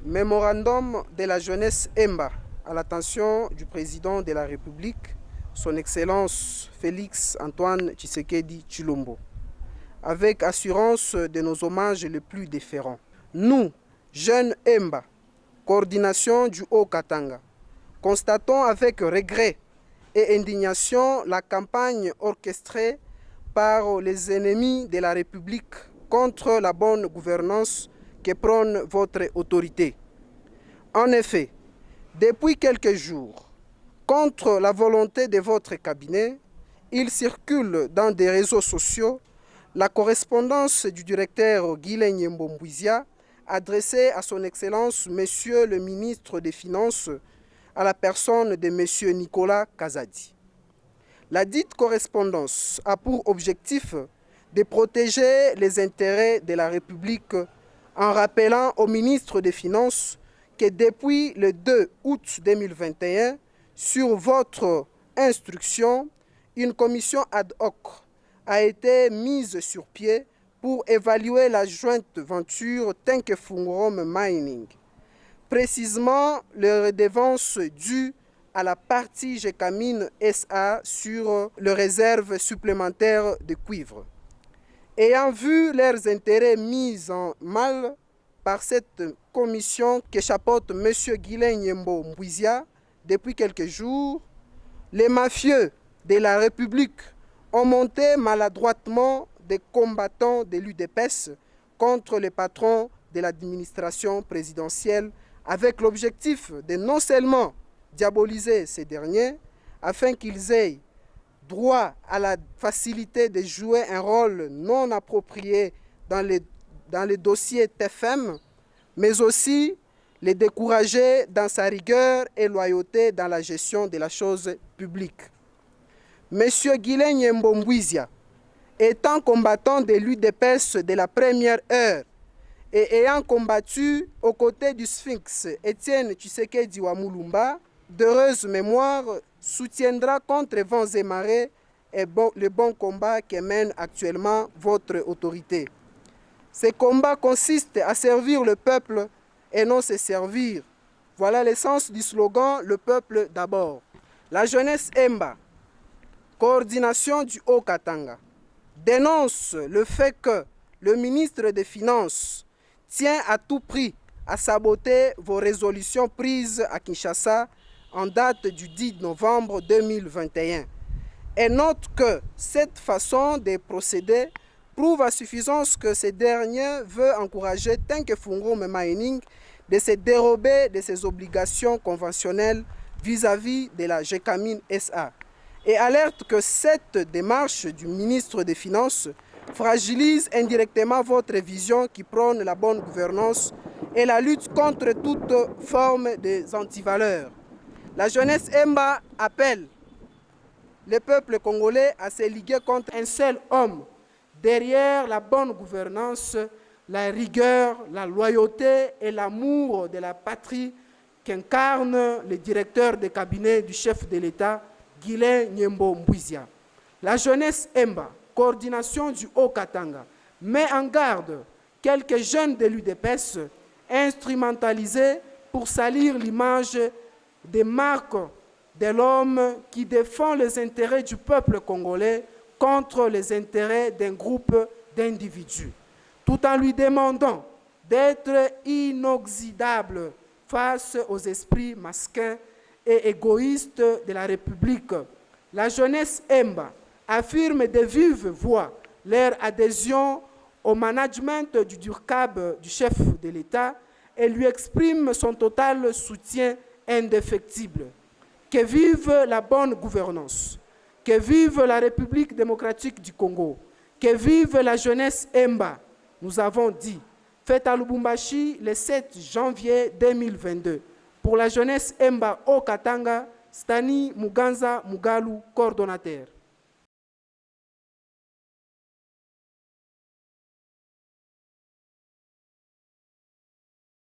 Mémorandum de la jeunesse EMBA à l'attention du président de la République, son Excellence Félix Antoine Tshisekedi Tshilombo, avec assurance de nos hommages les plus déférents. Nous, jeunes EMBA, coordination du Haut-Katanga, constatons avec regret et indignation la campagne orchestrée par les ennemis de la République contre la bonne gouvernance que prône votre autorité. En effet, depuis quelques jours, contre la volonté de votre cabinet, il circule dans des réseaux sociaux la correspondance du directeur Guilain Nyembo Mbouizia adressée à son Excellence Monsieur le ministre des Finances à la personne de Monsieur Nicolas Kazadi. La dite correspondance a pour objectif de protéger les intérêts de la République en rappelant au ministre des Finances que depuis le 2 août 2021, sur votre instruction, une commission ad hoc a été mise sur pied pour évaluer la jointe venture Tenke-Fungurume Mining, précisément les redevances dues à la partie Gécamine SA sur les réserves supplémentaires de cuivre. Ayant vu leurs intérêts mis en mal par cette commission que chapeaute M. Guilain Nyembo Mbouizia depuis quelques jours, les mafieux de la République ont monté maladroitement des combattants de l'UDPS contre les patrons de l'administration présidentielle avec l'objectif de non seulement diaboliser ces derniers afin qu'ils aient droit à la facilité de jouer un rôle non approprié dans les dossiers TFM, mais aussi les décourager dans sa rigueur et loyauté dans la gestion de la chose publique. Monsieur Guilain Nyembo Mbouizia, étant combattant de l'UDPS de la première heure et ayant combattu aux côtés du Sphinx Étienne Tshisekedi Wamulumba, d'heureuse mémoire, soutiendra contre vents et marées le bon combat que mène actuellement votre autorité. Ce combat consiste à servir le peuple et non se servir. Voilà l'essence du slogan « Le peuple d'abord ». La jeunesse EMBA, coordination du Haut-Katanga, dénonce le fait que le ministre des Finances tient à tout prix à saboter vos résolutions prises à Kinshasa en date du 10 novembre 2021 et note que cette façon de procéder prouve à suffisance que ce dernier veut encourager Tenke-Fungurume Mining de se dérober de ses obligations conventionnelles vis-à-vis de la Gécamine SA et alerte que cette démarche du ministre des Finances fragilise indirectement votre vision qui prône la bonne gouvernance et la lutte contre toute forme des antivaleurs. La jeunesse EMBA appelle le peuple congolais à se liguer contre un seul homme, derrière la bonne gouvernance, la rigueur, la loyauté et l'amour de la patrie qu'incarne le directeur de cabinet du chef de l'État, Guilain Nyembo Mbouizia. La jeunesse EMBA, coordination du Haut-Katanga, met en garde quelques jeunes de l'UDPS instrumentalisés pour salir l'image des marques de l'homme qui défend les intérêts du peuple congolais contre les intérêts d'un groupe d'individus, tout en lui demandant d'être inoxydable face aux esprits mesquins et égoïstes de la République. La jeunesse EMBA affirme de vive voix leur adhésion au management du DURCAB du chef de l'État et lui exprime son total soutien indéfectible. Que vive la bonne gouvernance, que vive la République démocratique du Congo, que vive la jeunesse EMBA. Nous avons dit, fête à Lubumbashi le 7 janvier 2022. Pour la jeunesse Emba au Katanga, Stani Muganza Mugalu, coordonnateur.